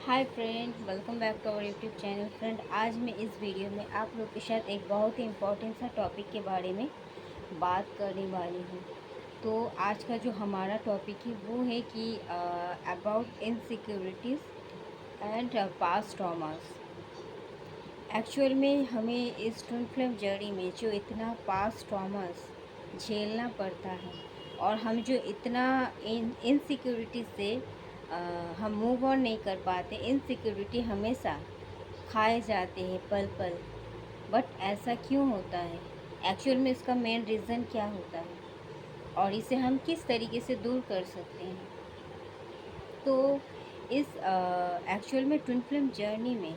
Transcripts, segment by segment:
Hi friend, welcome back to our YouTube channel. Friend, आज मैं इस वीडियो में आप लोग के साथ एक बहुत ही इम्पोर्टेंट सा टॉपिक के बारे में बात करने वाली हूँ। तो आज का जो हमारा टॉपिक है वो है कि about insecurities and past traumas. Actual में हमें इस ट्विन फ्लेम जर्नी में जो इतना पास्ट ट्रॉमास झेलना पड़ता है और हम जो इतना इनसिक्योरिटी से हम मूव ऑन नहीं कर पाते, इनसिक्योरिटी हमेशा खाए जाते हैं पल पल। बट ऐसा क्यों होता है? एक्चुअल में इसका मेन रीज़न क्या होता है और इसे हम किस तरीके से दूर कर सकते हैं? तो इस एक्चुअल में ट्विन फ्लेम जर्नी में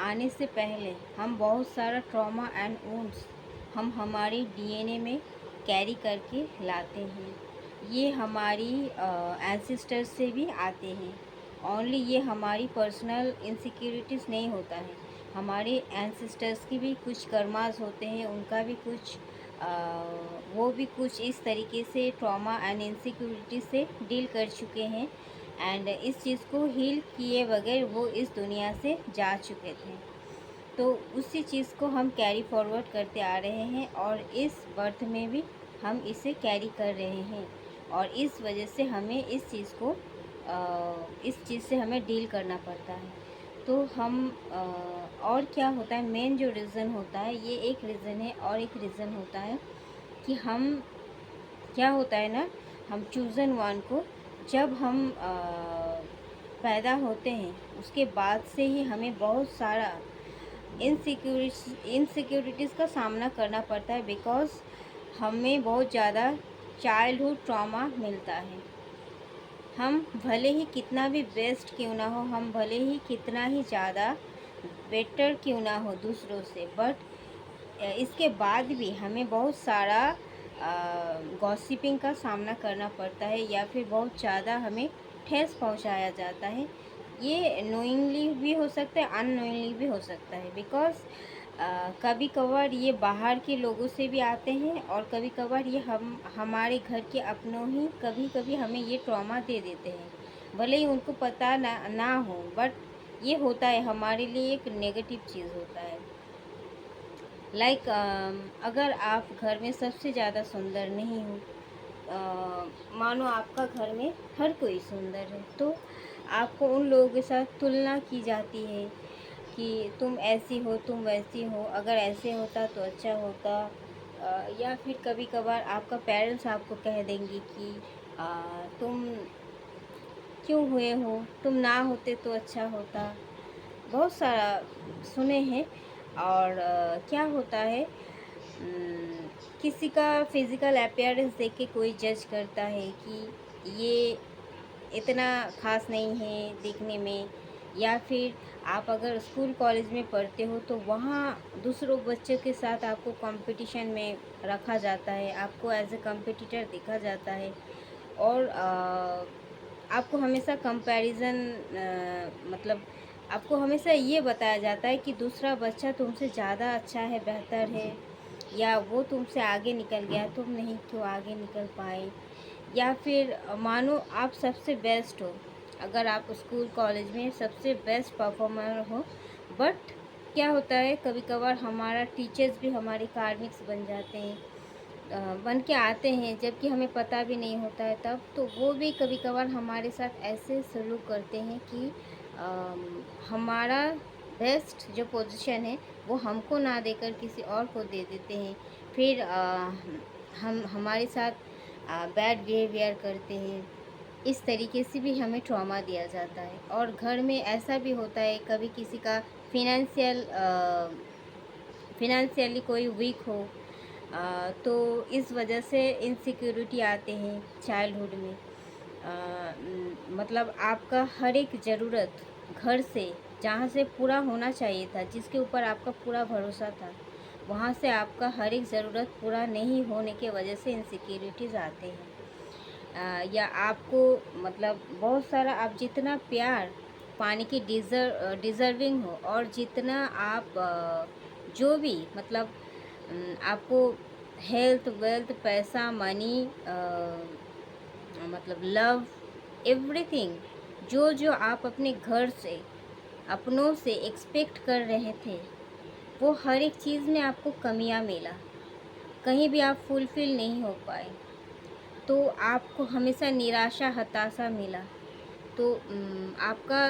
आने से पहले हम बहुत सारा ट्रॉमा एंड वुंड्स हम हमारी डीएनए में कैरी करके लाते हैं। ये हमारी एंसेस्टर्स से भी आते हैं। ओनली ये हमारी पर्सनल इनसिक्योरिटीज़ नहीं होता है, हमारे एंसेस्टर्स की भी कुछ कर्मास होते हैं, उनका भी कुछ वो भी कुछ इस तरीके से ट्रॉमा एंड इनसिक्योरिटी से डील कर चुके हैं एंड इस चीज़ को हील किए बगैर वो इस दुनिया से जा चुके थे। तो उसी चीज़ को हम कैरी फॉरवर्ड करते आ रहे हैं और इस बर्थ में भी हम इसे कैरी कर रहे हैं और इस वजह से हमें इस चीज़ को इस चीज़ से हमें डील करना पड़ता है। तो हम और क्या होता है, मेन जो रीज़न होता है, ये एक रीज़न है और एक रीज़न होता है कि हम क्या होता है ना, हम चूज़न वन को जब हम पैदा होते हैं उसके बाद से ही हमें बहुत सारा इनसिक्योरिटीज़ का सामना करना पड़ता है, बिकॉज़ हमें बहुत ज़्यादा चाइल्डहुड ट्रॉमा मिलता है। हम भले ही कितना भी बेस्ट क्यों ना हो, हम भले ही कितना ही ज़्यादा बेटर क्यों ना हो दूसरों से, बट इसके बाद भी हमें बहुत सारा गॉसिपिंग का सामना करना पड़ता है या फिर बहुत ज़्यादा हमें ठेस पहुंचाया जाता है। ये नोइंगली भी हो सकता है, अननोइंगली भी हो सकता है, बिकॉज़ कभी कभार ये बाहर के लोगों से भी आते हैं और कभी कभार ये हम हमारे घर के अपनों ही कभी कभी हमें ये ट्रॉमा दे देते हैं, भले ही उनको पता ना हो, बट ये होता है, हमारे लिए एक नेगेटिव चीज़ होता है। लाइक अगर आप घर में सबसे ज़्यादा सुंदर नहीं हो, मानो आपका घर में हर कोई सुंदर है, तो आपको उन लोगों के साथ तुलना की जाती है कि तुम ऐसी हो, तुम वैसी हो, अगर ऐसे होता तो अच्छा होता। या फिर कभी कभार आपका पेरेंट्स आपको कह देंगे कि तुम क्यों हुए हो, तुम ना होते तो अच्छा होता। बहुत सारा सुने हैं। और क्या होता है, किसी का फिज़िकल अपीयरेंस देख के कोई जज करता है कि ये इतना ख़ास नहीं है दिखने में। या फिर आप अगर स्कूल कॉलेज में पढ़ते हो तो वहाँ दूसरों बच्चों के साथ आपको कंपटीशन में रखा जाता है, आपको एज ए कंपटीटर देखा जाता है और आपको हमेशा कंपैरिजन मतलब आपको हमेशा ये बताया जाता है कि दूसरा बच्चा तुमसे ज़्यादा अच्छा है, बेहतर है, या वो तुमसे आगे निकल गया, तुम नहीं क्यों आगे निकल पाए। या फिर मानो आप सबसे बेस्ट हो, अगर आप स्कूल कॉलेज में सबसे बेस्ट परफॉर्मर हो, बट क्या होता है, कभी कभार हमारा टीचर्स भी हमारे कार्मिक्स बन जाते हैं, बन के आते हैं जबकि हमें पता भी नहीं होता है तब, तो वो भी कभी कभार हमारे साथ ऐसे सलूक करते हैं कि हमारा बेस्ट जो पोजीशन है वो हमको ना देकर किसी और को दे देते हैं। फिर हम हमारे साथ बैड बिहेवियर करते हैं। इस तरीके से भी हमें ट्रॉमा दिया जाता है। और घर में ऐसा भी होता है, कभी किसी का फिनेंशियली कोई वीक हो, तो इस वजह से इनसिक्योरिटी आते हैं चाइल्डहुड में। मतलब आपका हर एक ज़रूरत घर से, जहाँ से पूरा होना चाहिए था, जिसके ऊपर आपका पूरा भरोसा था, वहाँ से आपका हर एक ज़रूरत पूरा नहीं होने के वजह से इनसिक्योरिटीज़ आते हैं। या आपको मतलब बहुत सारा, आप जितना प्यार पाने की डिज़र्विंग हो और जितना आप जो भी मतलब आपको हेल्थ, वेल्थ, पैसा, मनी, मतलब लव, एवरीथिंग जो जो आप अपने घर से, अपनों से एक्सपेक्ट कर रहे थे, वो हर एक चीज़ में आपको कमियां मिला, कहीं भी आप फुलफ़िल नहीं हो पाए, तो आपको हमेशा निराशा, हताशा मिला। तो आपका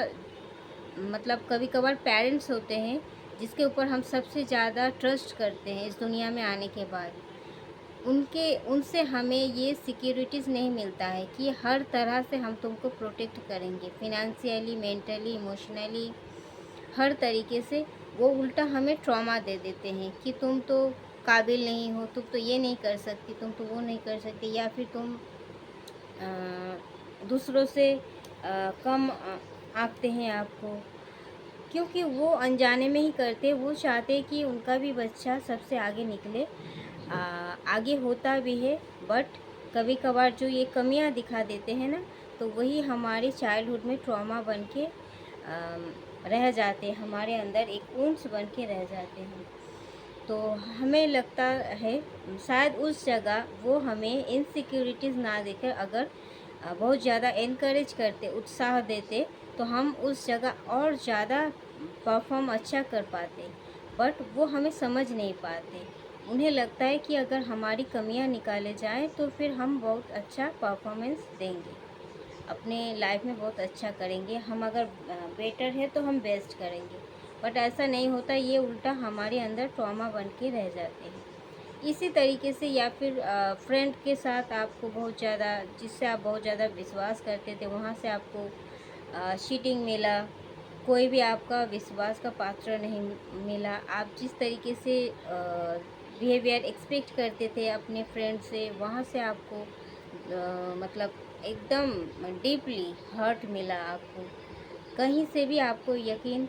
मतलब कभी कभार पेरेंट्स होते हैं जिसके ऊपर हम सबसे ज़्यादा ट्रस्ट करते हैं इस दुनिया में आने के बाद, उनके उनसे हमें ये सिक्योरिटीज़ नहीं मिलता है कि हर तरह से हम तुमको प्रोटेक्ट करेंगे, फिनेंशियली, मेंटली, इमोशनली, हर तरीके से। वो उल्टा हमें ट्रॉमा दे देते हैं कि तुम तो काबिल नहीं हो, तुम तो ये नहीं कर सकती, तुम तो वो नहीं कर सकती, या फिर तुम दूसरों से कम आंकते हैं आपको, क्योंकि वो अनजाने में ही करते। वो चाहते कि उनका भी बच्चा सबसे आगे निकले, आगे होता भी है, बट कभी कभार जो ये कमियां दिखा देते हैं ना, तो वही हमारे चाइल्डहुड में ट्रॉमा बन के रह जाते हैं, हमारे अंदर एक वुंड्स बन के रह जाते हैं। तो हमें लगता है शायद उस जगह वो हमें इनसिक्योरिटीज़ ना देकर अगर बहुत ज़्यादा इनकरेज करते, उत्साह देते, तो हम उस जगह और ज़्यादा परफॉर्म अच्छा कर पाते। बट वो हमें समझ नहीं पाते। उन्हें लगता है कि अगर हमारी कमियां निकाले जाएं तो फिर हम बहुत अच्छा परफॉर्मेंस देंगे, अपने लाइफ में बहुत अच्छा करेंगे, हम अगर बेटर है तो हम बेस्ट करेंगे। बट ऐसा नहीं होता, ये उल्टा हमारे अंदर ट्रॉमा बन के रह जाते हैं। इसी तरीके से, या फिर फ्रेंड के साथ आपको बहुत ज़्यादा, जिससे आप बहुत ज़्यादा विश्वास करते थे, वहाँ से आपको चीटिंग मिला, कोई भी आपका विश्वास का पात्र नहीं मिला। आप जिस तरीके से बिहेवियर एक्सपेक्ट करते थे अपने फ्रेंड से, वहाँ से आपको मतलब एकदम डीपली हर्ट मिला आपको। कहीं से भी आपको यकीन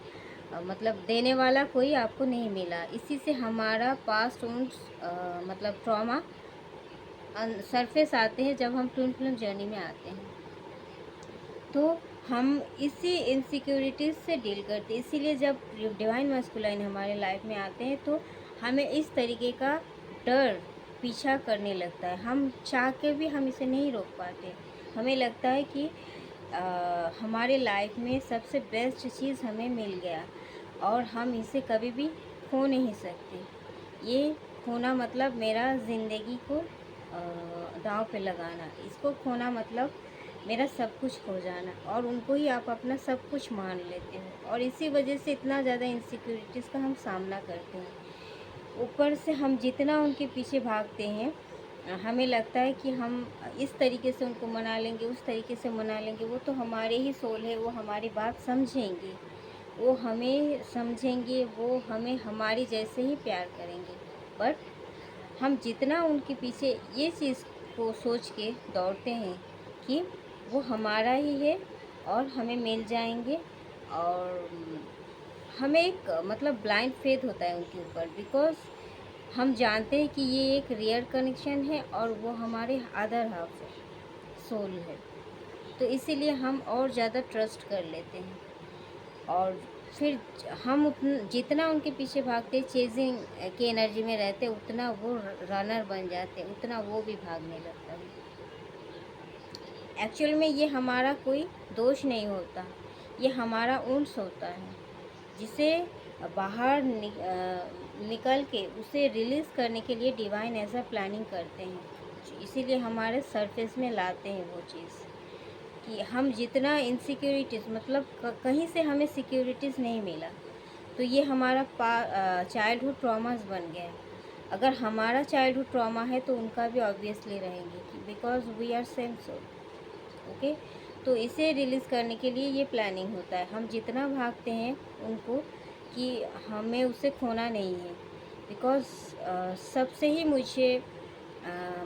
मतलब देने वाला कोई आपको नहीं मिला। इसी से हमारा पास्ट वुंड्स मतलब ट्रॉमा सरफेस आते हैं जब हम ट्विन फ्लेम जर्नी में आते हैं। तो हम इसी इनसिक्योरिटीज़ से डील करते हैं। इसीलिए जब डिवाइन मस्कुलाइन हमारे लाइफ में आते हैं तो हमें इस तरीके का डर पीछा करने लगता है। हम चाह के भी हम इसे नहीं रोक पाते। हमें लगता है कि हमारे लाइफ में सबसे बेस्ट चीज़ हमें मिल गया और हम इसे कभी भी खो नहीं सकते। ये खोना मतलब मेरा ज़िंदगी को दांव पे लगाना, इसको खोना मतलब मेरा सब कुछ खो जाना, और उनको ही आप अपना सब कुछ मान लेते हो, और इसी वजह से इतना ज़्यादा इनसिक्योरिटीज़ का हम सामना करते हैं। ऊपर से हम जितना उनके पीछे भागते हैं, हमें लगता है कि हम इस तरीके से उनको मना लेंगे, उस तरीके से मना लेंगे, वो तो हमारे ही सोल है, वो हमारी बात समझेंगे, वो हमें समझेंगे, वो हमें हमारी जैसे ही प्यार करेंगे। बट हम जितना उनके पीछे ये चीज़ को सोच के दौड़ते हैं कि वो हमारा ही है और हमें मिल जाएंगे, और हमें एक मतलब ब्लाइंड फेथ होता है उनके ऊपर, बिकॉज हम जानते हैं कि ये एक रियल कनेक्शन है और वो हमारे अदर हाफ है, सोल है। तो इसीलिए हम और ज़्यादा ट्रस्ट कर लेते हैं, और फिर हम जितना उनके पीछे भागते, चेजिंग की एनर्जी में रहते, उतना वो रनर बन जाते, उतना वो भी भागने लगता है। एक्चुअल में ये हमारा कोई दोष नहीं होता, ये हमारा उन्स होता है, जिसे बाहर निकल के उसे रिलीज़ करने के लिए डिवाइन ऐसा प्लानिंग करते हैं। इसीलिए हमारे सरफेस में लाते हैं वो चीज़ कि हम जितना इनसिक्योरिटीज़ मतलब कहीं से हमें सिक्योरिटीज़ नहीं मिला, तो ये हमारा चाइल्डहुड ट्रॉमास बन गया। अगर हमारा चाइल्डहुड ट्रॉमा है तो उनका भी ऑब्वियसली रहेंगे, कि because we are same soul. Okay, तो इसे रिलीज़ करने के लिए ये प्लानिंग होता है। हम जितना भागते हैं उनको कि हमें उसे खोना नहीं है, बिकॉज सबसे ही मुझे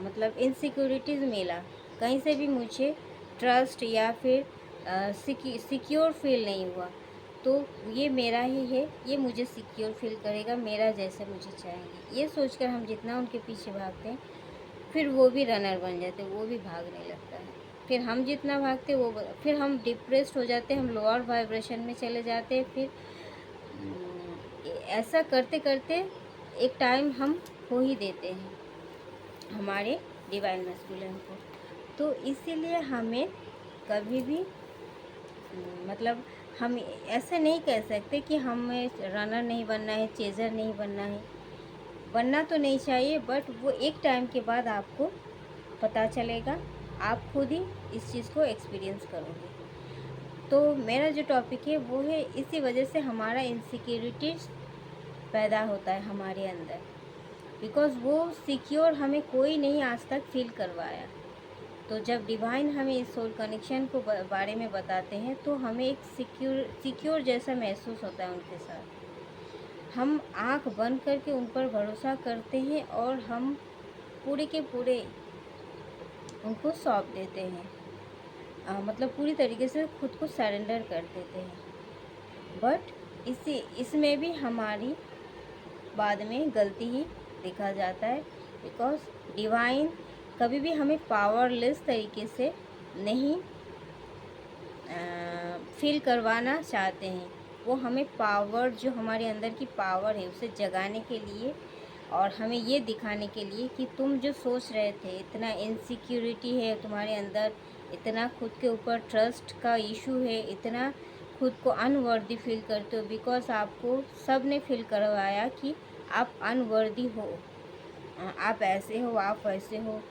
मतलब इनसिक्योरिटीज़ मिला, कहीं से भी मुझे ट्रस्ट या फिर सिक्योर फील नहीं हुआ। तो ये मेरा ही है, ये मुझे सिक्योर फील करेगा, मेरा जैसे मुझे चाहेंगे, ये सोचकर हम जितना उनके पीछे भागते हैं, फिर वो भी रनर बन जाते, वो भी भागने लगता है। फिर हम जितना भागते वो, फिर हम डिप्रेस्ड हो जाते हैं, हम लोअर वाइब्रेशन में चले जाते हैं। फिर ऐसा करते करते एक टाइम हम खो ही देते हैं हमारे डिवाइन मैस्कुलिन को। तो इसीलिए हमें कभी भी मतलब हम ऐसे नहीं कह सकते कि हमें रनर नहीं बनना है, चेज़र नहीं बनना है। बनना तो नहीं चाहिए, बट वो एक टाइम के बाद आपको पता चलेगा, आप खुद ही इस चीज़ को एक्सपीरियंस करोगे। तो मेरा जो टॉपिक है वो है, इसी वजह से हमारा इनसिक्योरिटीज़ पैदा होता है हमारे अंदर, बिकॉज़ वो सिक्योर हमें कोई नहीं आज तक फील करवाया। तो जब डिवाइन हमें इस सोल कनेक्शन को बारे में बताते हैं, तो हमें एक सिक्योर जैसा महसूस होता है उनके साथ। हम आँख बंद करके उन पर भरोसा करते हैं और हम पूरे के पूरे उनको सौंप देते हैं। मतलब पूरी तरीके से खुद को सरेंडर कर देते हैं। बट इसमें भी हमारी बाद में गलती ही देखा जाता है, बिकॉज़ डिवाइन कभी भी हमें पावरलेस तरीके से नहीं फील करवाना चाहते हैं। वो हमें पावर, जो हमारे अंदर की पावर है, उसे जगाने के लिए और हमें ये दिखाने के लिए कि तुम जो सोच रहे थे, इतना इनसिक्योरिटी है तुम्हारे अंदर, इतना खुद के ऊपर ट्रस्ट का इशू है, इतना खुद को अनवर्दी फील करते हो, बिकॉज़ आपको सब ने फील करवाया कि आप अनवर्दी हो, आप ऐसे हो, आप वैसे हो।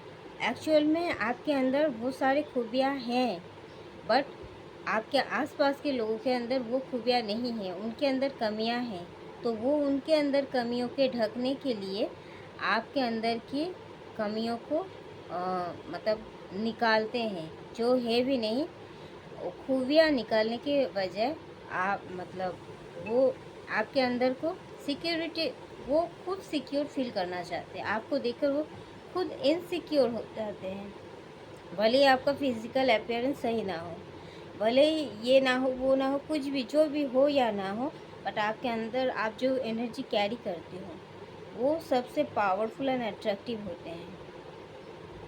एक्चुअल में आपके अंदर वो सारी खूबियाँ हैं, बट आपके आसपास के लोगों के अंदर वो खूबियाँ नहीं हैं, उनके अंदर कमियाँ हैं। तो वो उनके अंदर कमियों के ढकने के लिए आपके अंदर की कमियों को मतलब निकालते हैं, जो है भी नहीं। खूबियाँ निकालने के बजाय आप मतलब वो आपके अंदर को सिक्योरिटी, वो खुद सिक्योर फील करना चाहते हैं। आपको देखकर वो खुद इनसिक्योर हो जाते हैं। भले ही आपका फिज़िकल अपीयरेंस सही ना हो, भले ही ये ना हो, वो ना हो, कुछ भी, जो भी हो या ना हो, बट आपके अंदर आप जो एनर्जी कैरी करते हो, वो सबसे पावरफुल एंड अट्रैक्टिव होते हैं।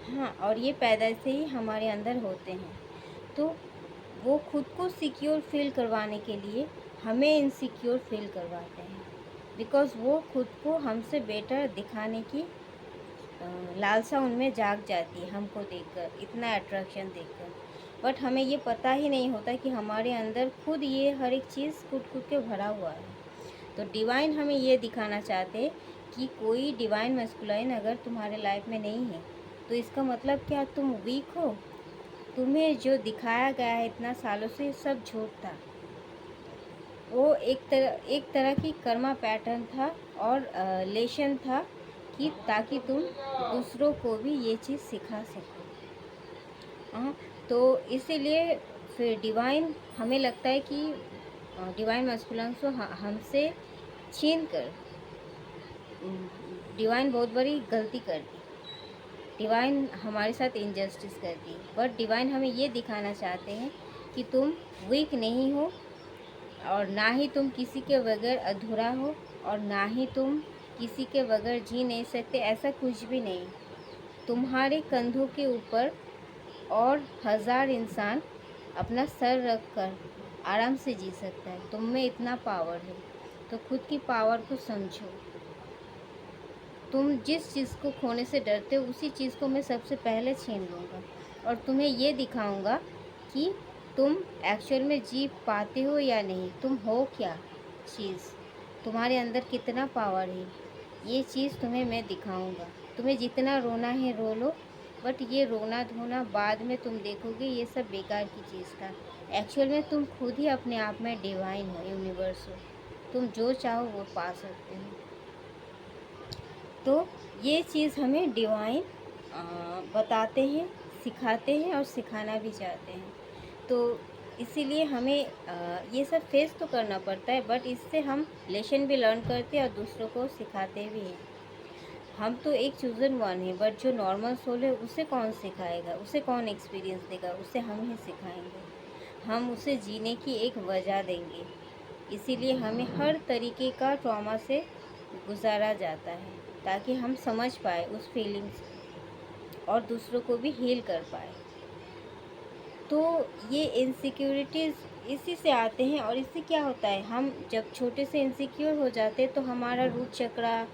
हाँ, और ये पैदा से ही हमारे अंदर होते हैं। तो वो खुद को सिक्योर फील करवाने के लिए हमें इनसिक्योर फील करवाते हैं, बिकॉज़ वो खुद को हमसे बेटर दिखाने की लालसा उनमें जाग जाती है हमको देखकर, इतना अट्रैक्शन देखकर। बट हमें ये पता ही नहीं होता कि हमारे अंदर खुद ये हर एक चीज़ कूट-कूट के भरा हुआ है। तो डिवाइन हमें ये दिखाना चाहते हैं कि कोई डिवाइन मैस्कुलाइन अगर तुम्हारे लाइफ में नहीं है, तो इसका मतलब क्या तुम वीक हो? तुम्हें जो दिखाया गया है इतना सालों से, सब झूठ था। वो एक तरह की कर्मा पैटर्न था और लेशन था कि ताकि तुम दूसरों को भी ये चीज़ सिखा सको। हाँ, तो इसीलिए फिर डिवाइन हमें लगता है कि डिवाइन मैस्कुलिन को हमसे छीन कर डिवाइन बहुत बड़ी गलती कर दी। डिवाइन हमारे साथ इनजस्टिस कर दी। बट डिवाइन हमें ये दिखाना चाहते हैं कि तुम वीक नहीं हो, और ना ही तुम किसी के बगैर अधूरा हो, और ना ही तुम किसी के बगैर जी नहीं सकते, ऐसा कुछ भी नहीं। तुम्हारे कंधों के ऊपर और 1000 इंसान अपना सर रख कर आराम से जी सकता है। तुम में इतना पावर है, तो खुद की पावर को समझो। तुम जिस चीज़ को खोने से डरते हो, उसी चीज़ को मैं सबसे पहले छीन लूँगा और तुम्हें ये दिखाऊँगा कि तुम एक्चुअल में जी पाते हो या नहीं, तुम हो क्या चीज़, तुम्हारे अंदर कितना पावर है, ये चीज़ तुम्हें मैं दिखाऊँगा। तुम्हें जितना रोना है रो लो, बट ये रोना धोना बाद में तुम देखोगे ये सब बेकार की चीज़ था। एक्चुअल में तुम खुद ही अपने आप में डिवाइन हो, यूनिवर्स हो। तुम जो चाहो वो पा सकते हो। तो ये चीज़ हमें डिवाइन बताते हैं, सिखाते हैं और सिखाना भी चाहते हैं। तो इसीलिए हमें ये सब फेस तो करना पड़ता है, बट इससे हम लेसन भी लर्न करते हैं और दूसरों को सिखाते भी हैं। हम तो एक चूज़न वन है, बट जो नॉर्मल सोल है उसे कौन सिखाएगा, उसे कौन एक्सपीरियंस देगा, उसे हम ही सिखाएंगे। हम उसे जीने की एक वजह देंगे। इसीलिए हमें हर तरीके का ट्रॉमा से गुजारा जाता है, ताकि हम समझ पाए उस फीलिंग्स को और दूसरों को भी हील कर पाए। तो ये इनसिक्योरिटीज़ इसी से आते हैं, और इससे क्या होता है, हम जब छोटे से इनसिक्योर हो जाते हैं तो हमारा रूट चक्रा,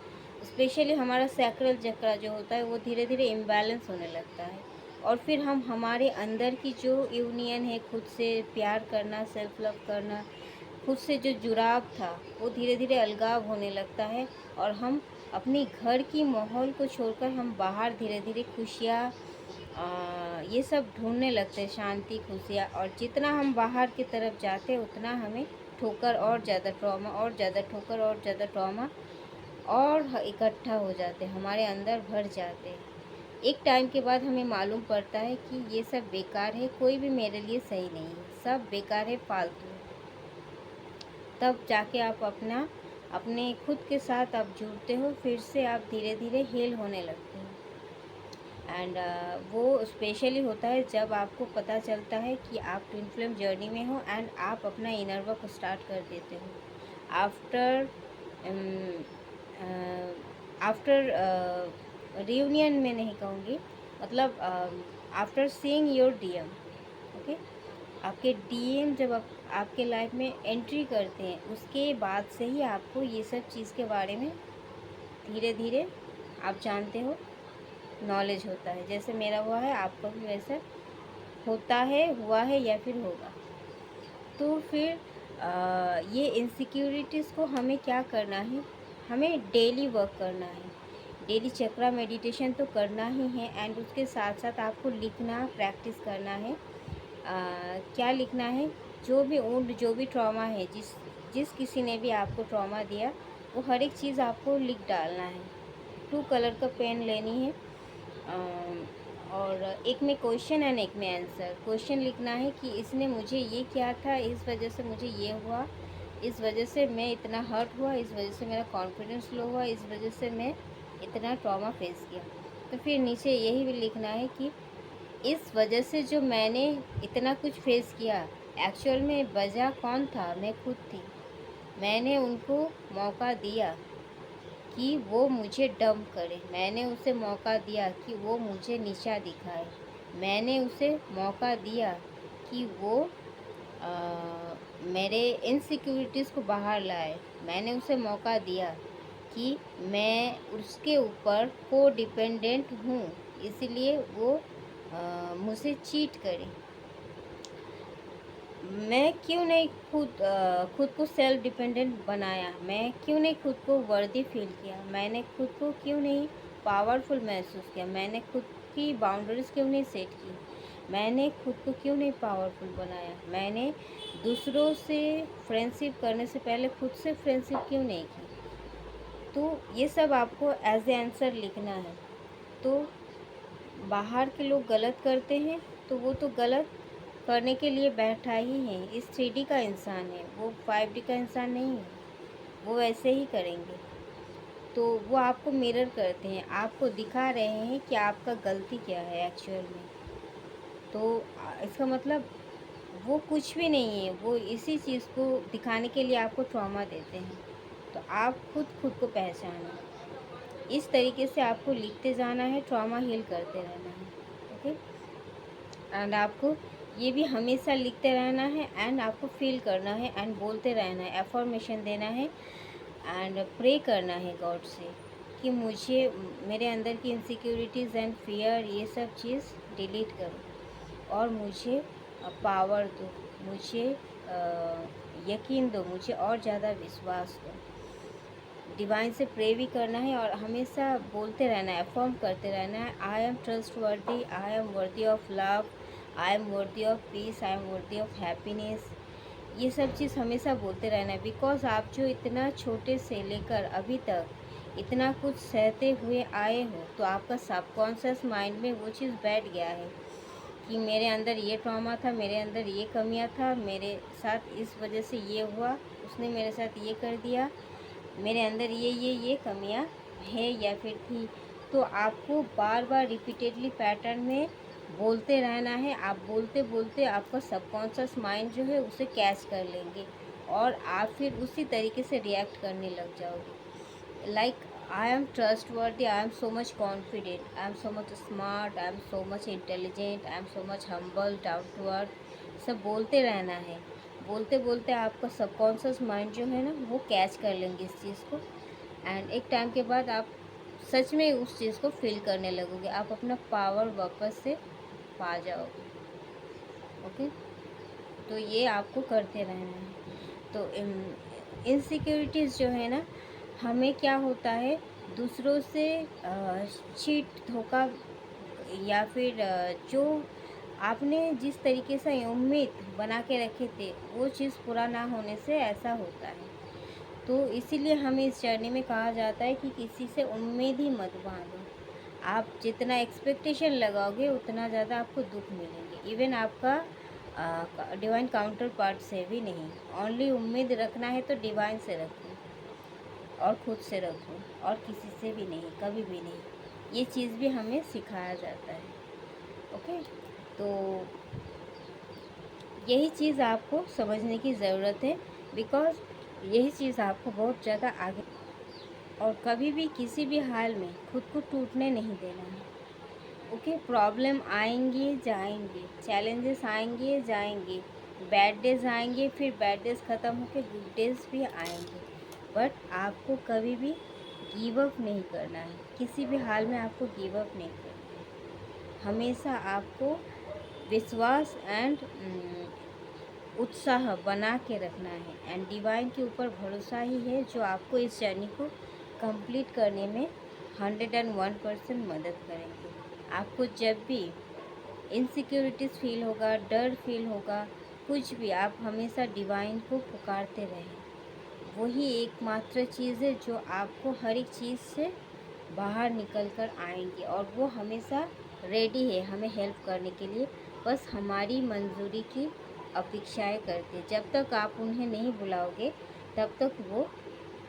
स्पेशली हमारा सैक्रल चक्रा जो होता है, वो धीरे धीरे इम्बैलेंस होने लगता है। और फिर हम हमारे अंदर की जो यूनियन है, खुद से प्यार करना, सेल्फ लव करना, खुद से जो जुड़ाव था वो धीरे धीरे अलगाव होने लगता है। और हम अपने घर की माहौल को छोड़कर हम बाहर धीरे धीरे खुशियाँ ये सब ढूंढने लगते हैं, शांति, खुशियाँ। और जितना हम बाहर की तरफ जाते हैं उतना हमें ठोकर और ज़्यादा ट्रॉमा, और ज़्यादा ठोकर और ज़्यादा ट्रॉमा और इकट्ठा हो जाते हैं, हमारे अंदर भर जाते हैं। एक टाइम के बाद हमें मालूम पड़ता है कि ये सब बेकार है, कोई भी मेरे लिए सही नहीं है, सब बेकार है, फालतू है। तब जाके आप अपने खुद के साथ आप जुड़ते हो, फिर से आप धीरे धीरे हील होने लगते हो। एंड वो स्पेशली होता है जब आपको पता चलता है कि आप ट्विन फ्लेम जर्नी में हो एंड आप अपना इनर वर्क स्टार्ट कर देते हो। आफ्टर आफ्टर रियूनियन में नहीं कहूँगी, मतलब after seeing your DM, okay. आपके डीएम जब आपके लाइफ में एंट्री करते हैं, उसके बाद से ही आपको ये सब चीज़ के बारे में धीरे धीरे आप जानते हो, नॉलेज होता है। जैसे मेरा हुआ है, आपका भी वैसा होता है, हुआ है या फिर होगा। तो फिर ये इनसिक्योरिटीज़ को हमें क्या करना है, हमें डेली वर्क करना है। डेली चक्रा मेडिटेशन तो करना ही है एंड उसके साथ साथ आपको लिखना प्रैक्टिस करना है। क्या लिखना है, जो भी ऊंड, जो भी ट्रॉमा है, जिस किसी ने भी आपको ट्रॉमा दिया, वो हर एक चीज़ आपको लिख डालना है। 2 कलर का पेन लेनी है और एक में क्वेश्चन एंड एक में आंसर। क्वेश्चन लिखना है कि इसने मुझे ये किया था, इस वजह से मुझे ये हुआ, इस वजह से मैं इतना हर्ट हुआ, इस वजह से मेरा कॉन्फिडेंस लो हुआ, इस वजह से मैं इतना ट्रॉमा फेस किया। तो फिर नीचे यही भी लिखना है कि इस वजह से जो मैंने इतना कुछ फेस किया, एक्चुअल में वजह कौन था, मैं खुद थी। मैंने उनको मौका दिया कि वो मुझे डंप करे, मैंने उसे मौका दिया कि वो मुझे नीचा दिखाए, मैंने उसे मौका दिया कि वो मेरे इनसिक्योरिटीज़ को बाहर लाए, मैंने उसे मौका दिया कि मैं उसके ऊपर को डिपेंडेंट हूँ, इसलिए वो मुझसे चीट करे। मैं क्यों नहीं खुद को सेल्फ डिपेंडेंट बनाया, मैं क्यों नहीं खुद को वर्दी फील किया, मैंने खुद को क्यों नहीं पावरफुल महसूस किया, मैंने खुद की बाउंड्रीज क्यों नहीं सेट की, मैंने खुद को क्यों नहीं पावरफुल बनाया, मैंने दूसरों से फ्रेंडशिप करने से पहले खुद से फ्रेंडशिप क्यों नहीं की। तो ये सब आपको एज ए आंसर लिखना है। तो बाहर के लोग गलत करते हैं तो वो तो गलत करने के लिए बैठा ही है, इस 3D का इंसान है, वो 5D का इंसान नहीं है, वो वैसे ही करेंगे। तो वो आपको मिरर करते हैं, आपको दिखा रहे हैं कि आपका गलती क्या है एक्चुअल में। तो इसका मतलब वो कुछ भी नहीं है, वो इसी चीज़ को दिखाने के लिए आपको ट्रॉमा देते हैं। तो आप खुद को पहचानें, इस तरीके से आपको लिखते जाना है, ट्रॉमा हील करते रहना है, ओके। एंड आपको ये भी हमेशा लिखते रहना है एंड आपको फील करना है एंड बोलते रहना है, एफर्मेशन देना है एंड प्रे करना है गॉड से कि मुझे मेरे अंदर की इनसिक्योरिटीज़ एंड फियर ये सब चीज़ डिलीट करो और मुझे पावर दो, मुझे यकीन दो, मुझे और ज़्यादा विश्वास दो। डिवाइन से प्रे भी करना है और हमेशा बोलते रहना है, अफर्म करते रहना है, आई am trustworthy, I M worthy of love, I am worthy of peace, I am worthy of happiness. ये सब चीज़ हमेशा बोलते रहना है, बिकॉज आप जो इतना छोटे से लेकर अभी तक इतना कुछ सहते हुए आए हो, तो आपका सबकॉन्शियस माइंड में वो चीज़ बैठ गया है कि मेरे अंदर ये ट्रॉमा था, मेरे अंदर ये कमियां था, मेरे साथ इस वजह से ये हुआ, उसने मेरे साथ ये कर दिया, मेरे अंदर ये कमियां है या फिर थी। तो आपको बार बार रिपीटेडली पैटर्न में बोलते रहना है। आप बोलते बोलते आपका सबकॉन्शियस माइंड जो है उसे कैच कर लेंगे और आप फिर उसी तरीके से रिएक्ट करने लग जाओगे। Like I am trustworthy, I am so much confident, I am so much smart, I am so much intelligent, I am so much humble, down to earth. सब बोलते रहना है। बोलते बोलते आपका सबकॉन्शियस माइंड जो है ना वो कैच कर लेंगे इस चीज़ को एंड एक टाइम के बाद आप सच में उस चीज़ को फील करने लगोगे। आप अपना पावर वापस से तरफ आ जाओगे। ओके, तो ये आपको करते रहना है। तो इनसिक्योरिटीज़ जो है ना, हमें क्या होता है, दूसरों से चीट, धोखा, या फिर जो आपने जिस तरीके से उम्मीद बना के रखे थे वो चीज़ पूरा ना होने से ऐसा होता है। तो इसीलिए हमें इस जर्नी में कहा जाता है कि किसी से उम्मीद ही मत बांधो। आप जितना एक्सपेक्टेशन लगाओगे उतना ज़्यादा आपको दुख मिलेंगे। इवन आपका डिवाइन काउंटर पार्ट से भी नहीं। ओनली उम्मीद रखना है तो डिवाइन से रखो और खुद से रखो, और किसी से भी नहीं, कभी भी नहीं। ये चीज़ भी हमें सिखाया जाता है। ओके, तो यही चीज़ आपको समझने की ज़रूरत है, बिकॉज़ यही चीज़ आपको बहुत ज़्यादा आगे, और कभी भी किसी भी हाल में खुद को टूटने नहीं देना है। ओके, प्रॉब्लम आएंगे जाएंगे, चैलेंजेस आएंगे जाएंगे, बैड डेज आएंगे, फिर बैड डेज ख़त्म होकर गुड डेज भी आएंगे, बट आपको कभी भी गिव अप नहीं करना है। किसी भी हाल में आपको गिव अप नहीं करना है। हमेशा आपको विश्वास एंड उत्साह बना के रखना है, एंड डिवाइन के ऊपर भरोसा ही है जो आपको इस जर्नी को कंप्लीट करने में 101% मदद करेंगे। आपको जब भी इनसिक्योरिटीज़ फील होगा, डर फील होगा, कुछ भी, आप हमेशा डिवाइन को पुकारते रहें। वही एकमात्र चीज़ है जो आपको हर एक चीज़ से बाहर निकल कर आएंगे, और वो हमेशा रेडी है हमें हेल्प करने के लिए। बस हमारी मंजूरी की अपेक्षाएं करते। जब तक आप उन्हें नहीं बुलाओगे तब तक वो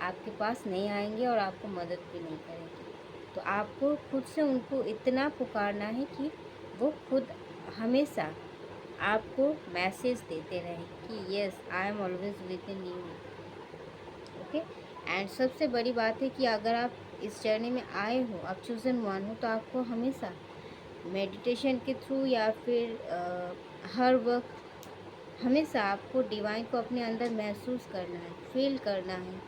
आपके पास नहीं आएंगे और आपको मदद भी नहीं करेंगे। तो आपको खुद से उनको इतना पुकारना है कि वो खुद हमेशा आपको मैसेज देते रहें कि yes, I am always with in you. Okay, and सबसे बड़ी बात है कि अगर आप इस जर्नी में आए हो, आप चूज़न वन हो, तो आपको हमेशा मेडिटेशन के थ्रू या फिर हर वक्त हमेशा आपको डिवाइन को अपने अंदर महसूस करना है, फील करना है।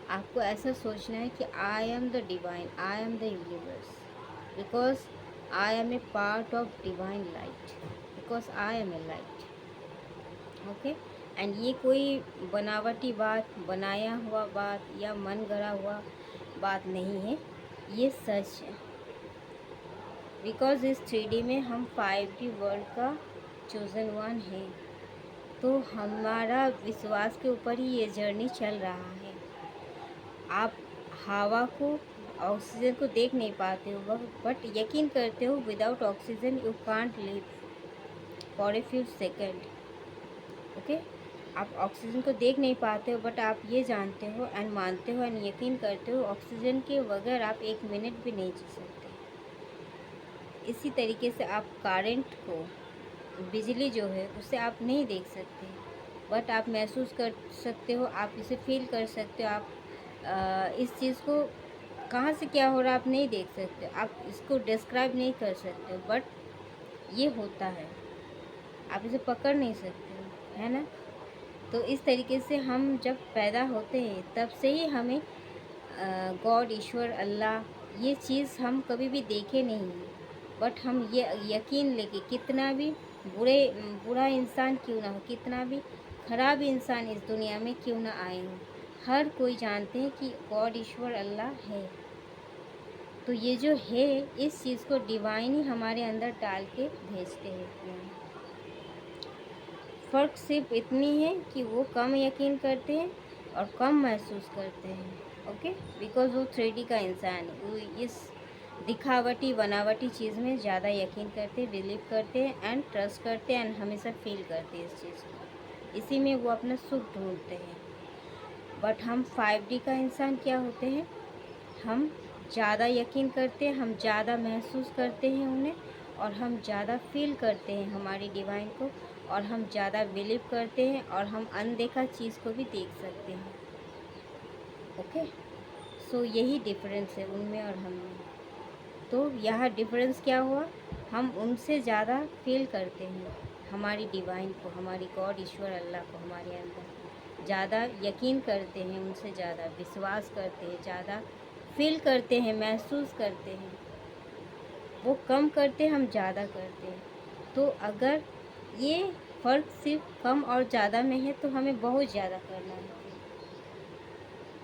आपको ऐसा सोचना है कि I am the divine, I am the universe, because I am a part of divine light, because I am a light. Okay, and ये कोई बनावटी बात, बनाया हुआ बात या मन गढ़ा हुआ बात नहीं है, ये सच है। बिकॉज इस 3D में हम 5D वर्ल्ड का चोज़न वन है, तो हमारा विश्वास के ऊपर ही ये जर्नी चल रहा है। आप हवा को, ऑक्सीजन को देख नहीं पाते हो, बट यकीन करते हो without oxygen you can't live for a few second. Okay, आप ऑक्सीजन को देख नहीं पाते हो, बट आप ये जानते हो एंड मानते हो एंड यकीन करते हो ऑक्सीजन के बगैर आप 1 मिनट भी नहीं जी सकते। इसी तरीके से आप करंट को, बिजली जो है उसे आप नहीं देख सकते, बट आप महसूस कर सकते हो, आप इसे फील कर सकते हो। आप इस चीज़ को कहाँ से क्या हो रहा है आप नहीं देख सकते, आप इसको डिस्क्राइब नहीं कर सकते हो, बट ये होता है, आप इसे पकड़ नहीं सकते हो, है ना। तो इस तरीके से हम जब पैदा होते हैं तब से ही हमें गॉड, ईश्वर, अल्लाह, ये चीज़ हम कभी भी देखे नहीं हैं, बट हम ये यकीन लेके, कितना भी बुरा इंसान क्यों ना हो, कितना भी ख़राब इंसान इस दुनिया में क्यों ना आए हो, हर कोई जानते हैं कि गॉड, ईश्वर, अल्लाह है। तो ये जो है, इस चीज़ को डिवाइन ही हमारे अंदर डाल के भेजते हैं। फ़र्क सिर्फ इतनी है कि वो कम यकीन करते हैं और कम महसूस करते हैं। ओके, बिकॉज़ वो 3D का इंसान है, वो इस दिखावटी बनावटी चीज़ में ज़्यादा यकीन करते हैं, बिलीव करते हैं एंड ट्रस्ट करते हैं एंड हमेशा फील करते हैं इस चीज़ को, इसी में वो अपना सुख ढूंढते हैं। बट हम 5D का इंसान क्या होते हैं, हम ज़्यादा यकीन करते हैं, हम ज़्यादा महसूस करते हैं उन्हें, और हम ज़्यादा फील करते हैं हमारी डिवाइन को, और हम ज़्यादा बिलीव करते हैं, और हम अनदेखा चीज़ को भी देख सकते हैं। ओके, सो यही डिफरेंस है उनमें और हम में। तो यहाँ डिफरेंस क्या हुआ, हम उनसे ज़्यादा फील करते हैं हमारी डिवाइन को, हमारी गॉड, ईश्वर, अल्लाह को हमारे अंदर ज़्यादा यकीन करते हैं, उनसे ज़्यादा विश्वास करते हैं, ज़्यादा फील करते हैं, महसूस करते हैं। वो कम करते हैं, हम ज़्यादा करते हैं। तो अगर ये फ़र्क सिर्फ कम और ज़्यादा में है तो हमें बहुत ज़्यादा करना है।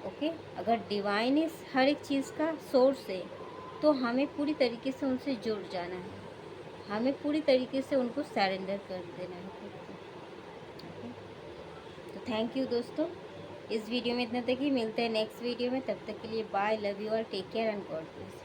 ओके, अगर डिवाइन इस हर एक चीज़ का सोर्स है तो हमें पूरी तरीके से उनसे जुड़ जाना है, हमें पूरी तरीके से उनको सरेंडर कर देना है खुद को। ओके, तो थैंक यू दोस्तों, इस वीडियो में इतना तक ही। मिलते हैं नेक्स्ट वीडियो में, तब तक के लिए बाय, लव यू और take care and God bless.